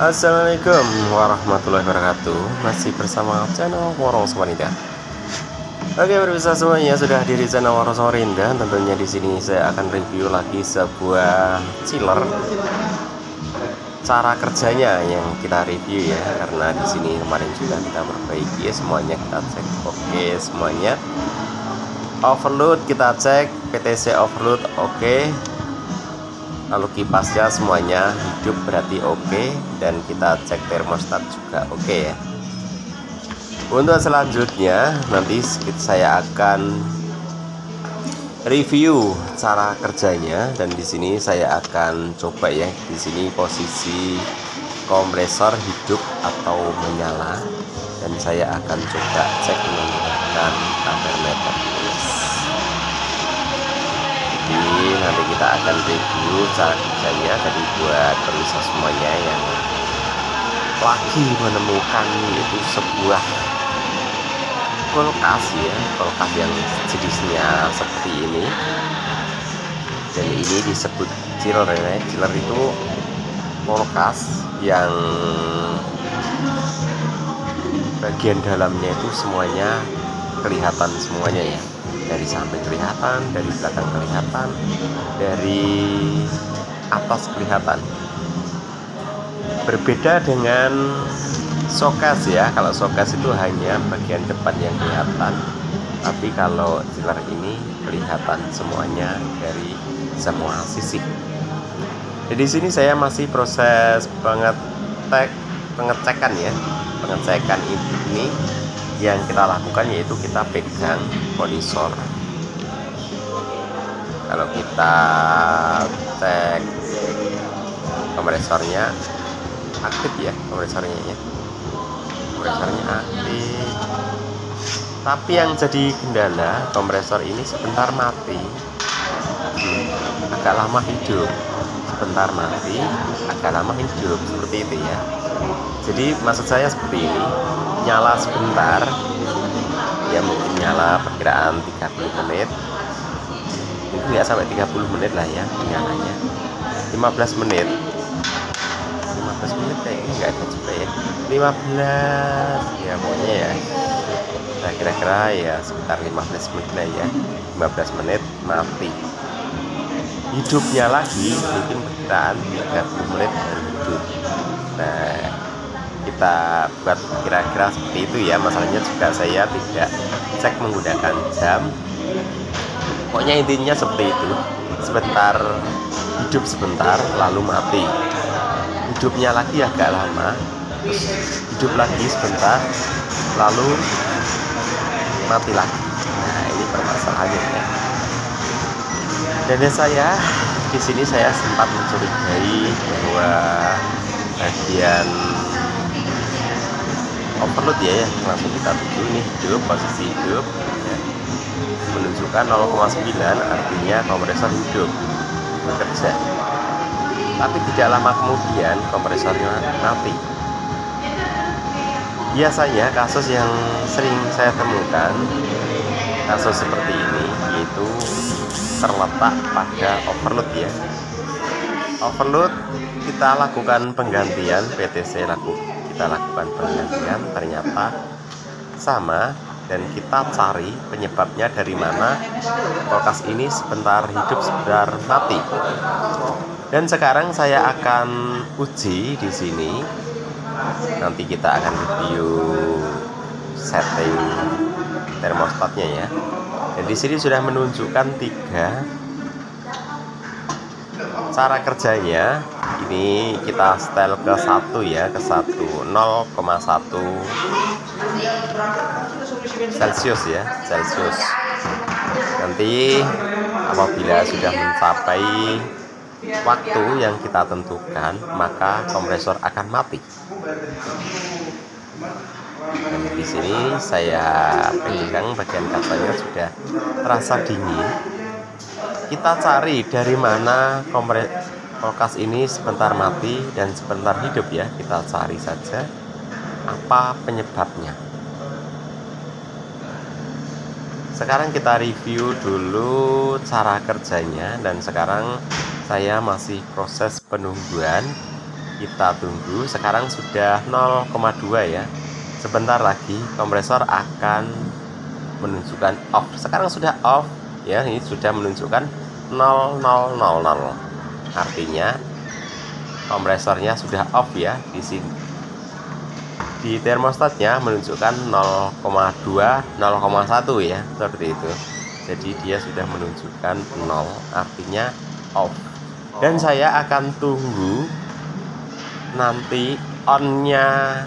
Assalamualaikum warahmatullahi wabarakatuh. Masih bersama channel Warung Samarinda. Oke, pemirsa semuanya, sudah hadir di channel Warung Samarinda. Tentunya di sini saya akan review lagi sebuah chiller. Cara kerjanya yang kita review ya, karena di sini kemarin juga kita perbaiki semuanya, kita cek oke semuanya. Overload kita cek, PTC overload oke. Lalu kipasnya semuanya hidup berarti oke, dan kita cek termostat juga oke ya. Untuk selanjutnya nanti saya akan review cara kerjanya, dan di sini saya akan coba ya, di sini posisi kompresor hidup atau menyala, dan saya akan coba cek menggunakan ampermeter. Jadi nanti kita akan review cara kerjanya. Jadi buat pemirsa semuanya yang lagi menemukan itu sebuah kulkas ya, kulkas yang jenisnya seperti ini, dan ini disebut chiller ya. Chiller itu kulkas yang bagian dalamnya itu semuanya kelihatan semuanya ya, dari samping kelihatan, dari belakang kelihatan, dari atas kelihatan. Berbeda dengan showcase ya, kalau showcase itu hanya bagian depan yang kelihatan, tapi kalau chiller ini kelihatan semuanya dari semua sisi. Jadi di sini saya masih proses pengecekan ya, pengecekan ini yang kita lakukan yaitu kita pegang polisor. Kalau kita cek kompresornya aktif ya, kompresornya ya, kompresornya aktif. Tapi yang jadi kendala, kompresor ini sebentar mati, agak lama hidup, sebentar mati, agak lama hidup, seperti itu ya. Jadi maksud saya seperti ini, nyala sebentar ya, mungkin nyala perkiraan 30 menit, itu ya, sampai 30 menit lah ya nyalanya. 15 menit kayaknya nggak ada juga ya, 15 ya pokoknya ya. Nah kira-kira ya sekitar 15 menit lah ya, 15 menit mati. Hidupnya lagi mungkin perkiraan 30 menit baru hidup. Nah kita buat kira-kira seperti itu ya. Masalahnya juga saya tidak cek menggunakan jam, pokoknya intinya seperti itu. Sebentar hidup, sebentar lalu mati, hidupnya lagi agak lama, terus hidup lagi sebentar lalu mati lagi. Nah ini permasalahannya ya. Dan saya di sini saya sempat mencurigai bahwa bagian overload ya, langsung kita tuju ini hidup, posisi hidup ya, menunjukkan 0,9, artinya kompresor hidup bekerja. Tapi tidak lama kemudian kompresornya mati. Biasanya kasus yang sering saya temukan, kasus seperti ini, yaitu terletak pada overload ya. Overload kita lakukan penggantian PTC, kita lakukan penggantian, ternyata sama, dan kita cari penyebabnya dari mana kulkas ini sebentar hidup, sebentar mati. Dan sekarang saya akan uji di sini. Nanti kita akan review setting termostatnya ya. Dan di sini sudah menunjukkan 3 cara kerjanya. Ini kita setel ke 1 ya, ke 1 0,1 Celcius ya, Celcius. Nanti apabila sudah mencapai waktu yang kita tentukan, maka kompresor akan mati. Dan di sini saya pegang bagian kacanya sudah terasa dingin. Kita cari dari mana kulkas ini sebentar mati dan sebentar hidup ya. Kita cari saja apa penyebabnya. Sekarang kita review dulu cara kerjanya, dan sekarang saya masih proses penungguan kita tunggu. Sekarang sudah 0,2 ya. Sebentar lagi kompresor akan menunjukkan off. Sekarang sudah off ya, ini sudah menunjukkan 0000. Artinya kompresornya sudah off ya. Di sini di termostatnya menunjukkan 0,2 0,1 ya, seperti itu. Jadi dia sudah menunjukkan 0, artinya off. Dan saya akan tunggu nanti on-nya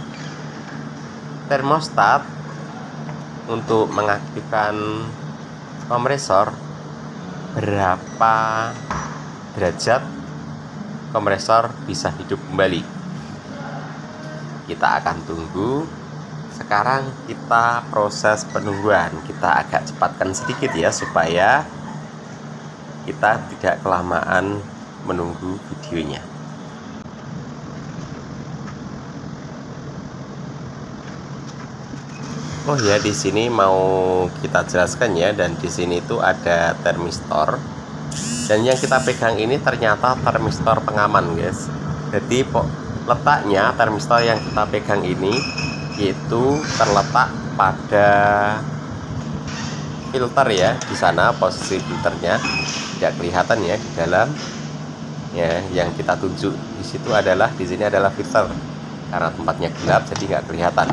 termostat untuk mengaktifkan kompresor, berapa derajat kompresor bisa hidup kembali. Kita akan tunggu. Sekarang kita proses penungguan. Kita agak cepatkan sedikit ya, supaya kita tidak kelamaan menunggu videonya. Oh ya, di sini mau kita jelaskan ya, dan di sini tuh ada termistor. Dan yang kita pegang ini ternyata termistor pengaman, guys. Jadi letaknya termistor yang kita pegang ini yaitu terletak pada filter ya. Di sana posisi filternya tidak kelihatan ya di dalam. Ya, yang kita tunjuk di situ adalah, di sini adalah filter. Karena tempatnya gelap jadi nggak kelihatan.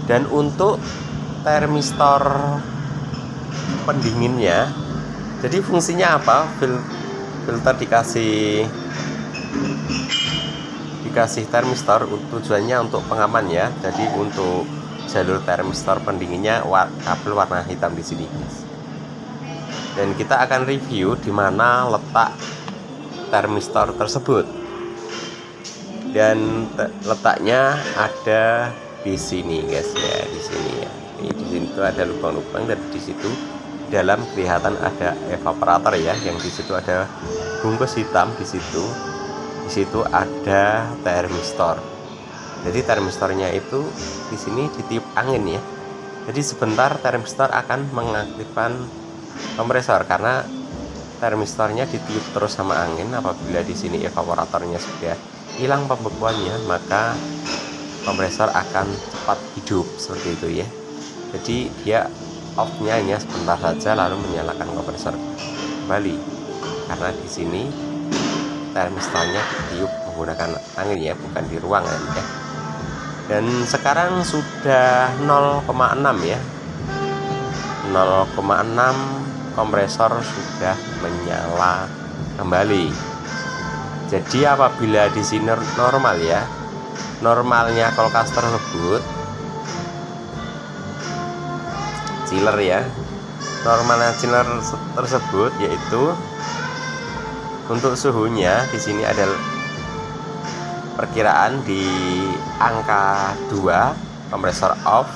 Dan untuk termistor pendinginnya, jadi fungsinya apa? Filter dikasih termistor, tujuannya untuk pengaman ya. Jadi untuk jalur termistor pendinginnya kabel warna hitam di sini, guys. Dan kita akan review di mana letak termistor tersebut. Dan letaknya ada di sini, guys ya, di sini ya. Di sini tuh ada lubang-lubang, dan di situ dalam kelihatan ada evaporator ya, yang di situ ada bungkus hitam di situ. Di situ ada termistor. Jadi termistornya itu di sini ditiup angin ya. Jadi sebentar termistor akan mengaktifkan kompresor, karena termistornya ditiup terus sama angin. Apabila di sini evaporatornya sudah hilang pembekuannya, maka kompresor akan cepat hidup, seperti itu ya. Jadi dia off-nya hanya sebentar saja, lalu menyalakan kompresor kembali, karena di sini termistornya ditiup menggunakan angin ya, bukan di ruangan ya. Dan sekarang sudah 0,6 ya, 0,6 kompresor sudah menyala kembali. Jadi apabila di sini normal ya, normalnya kulkas tersebut chiller ya, normalnya chiller tersebut yaitu untuk suhunya di sini ada perkiraan di angka 2 kompresor off,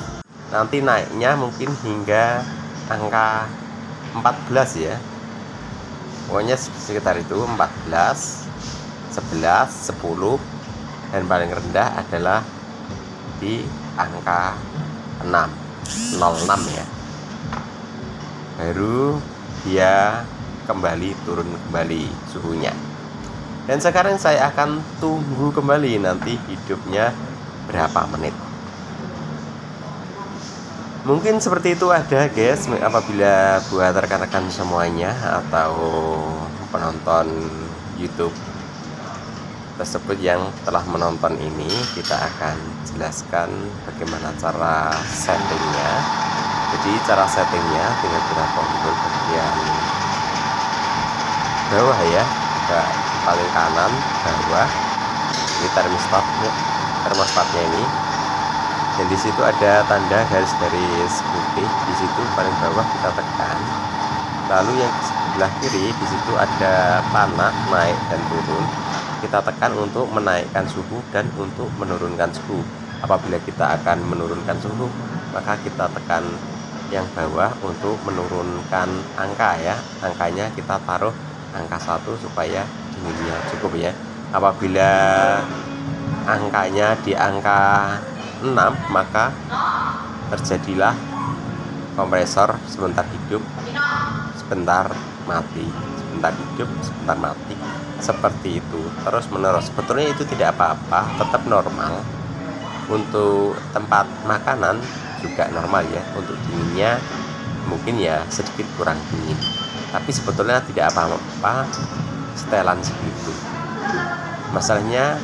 nanti naiknya mungkin hingga angka 14 ya, pokoknya sekitar itu 14, 11, 10, dan paling rendah adalah di angka 06 ya, baru dia kembali turun kembali suhunya. Dan sekarang saya akan tunggu kembali nanti hidupnya berapa menit. Mungkin seperti itu ada, guys, apabila buat rekan-rekan semuanya atau penonton YouTube tersebut yang telah menonton ini, kita akan jelaskan bagaimana cara settingnya. Jadi cara settingnya tinggal kita kontrol bagian bawah ya, ke paling kanan bawah, ini termostatnya ini. Dan di situ ada tanda garis putih, di situ paling bawah kita tekan. Lalu yang sebelah kiri di situ ada panah naik dan turun, kita tekan untuk menaikkan suhu dan untuk menurunkan suhu. Apabila kita akan menurunkan suhu, maka kita tekan yang bawah untuk menurunkan angka ya. Angkanya kita taruh angka 1 supaya dinginnya cukup ya. Apabila angkanya di angka 6, maka terjadilah kompresor sebentar hidup, sebentar mati, sebentar hidup, sebentar mati. seperti itu terus menerus. Sebetulnya itu tidak apa-apa, tetap normal. Untuk tempat makanan juga normal ya, untuk dinginnya mungkin ya sedikit kurang dingin, tapi sebetulnya tidak apa-apa setelan segitu. Masalahnya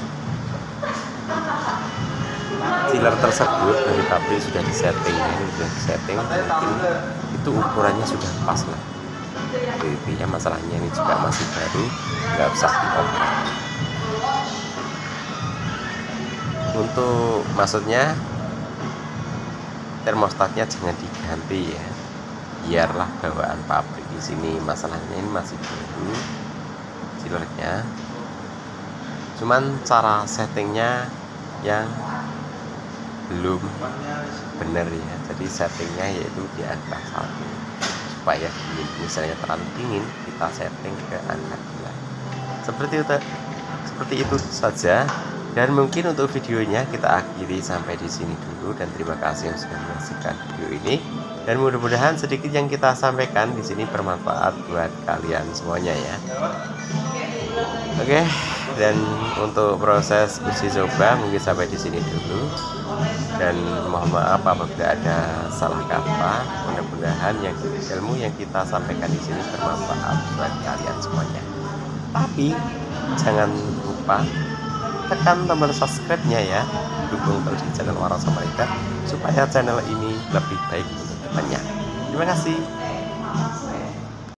chiller tersebut dari pabrik sudah disetting ya, sudah disetting, mungkin itu ukurannya sudah pas lah. Itu ya, masalahnya ini juga masih baru, nggak usah dioper. Untuk maksudnya termostatnya jangan diganti ya, biarlah bawaan pabrik di sini. Masalahnya ini masih baru chillernya, cuman cara settingnya yang belum benar ya. Jadi settingnya yaitu di angka 1 supaya dingin. Misalnya terlalu dingin, kita setting ke angka 2. Seperti itu saja. Dan mungkin untuk videonya kita akhiri sampai di sini dulu, dan terima kasih yang sudah menyaksikan video ini. Dan mudah-mudahan sedikit yang kita sampaikan di sini bermanfaat buat kalian semuanya ya. Oke, dan untuk proses uji coba mungkin sampai di sini dulu. Dan mohon maaf apabila ada salah kata. Mudah-mudahan ilmu yang kita sampaikan di sini bermanfaat buat kalian semuanya. Tapi jangan lupa tekan tombol subscribe-nya ya, dukung terus di channel Waras Amerika supaya channel ini lebih baik untuk depannya. Terima kasih.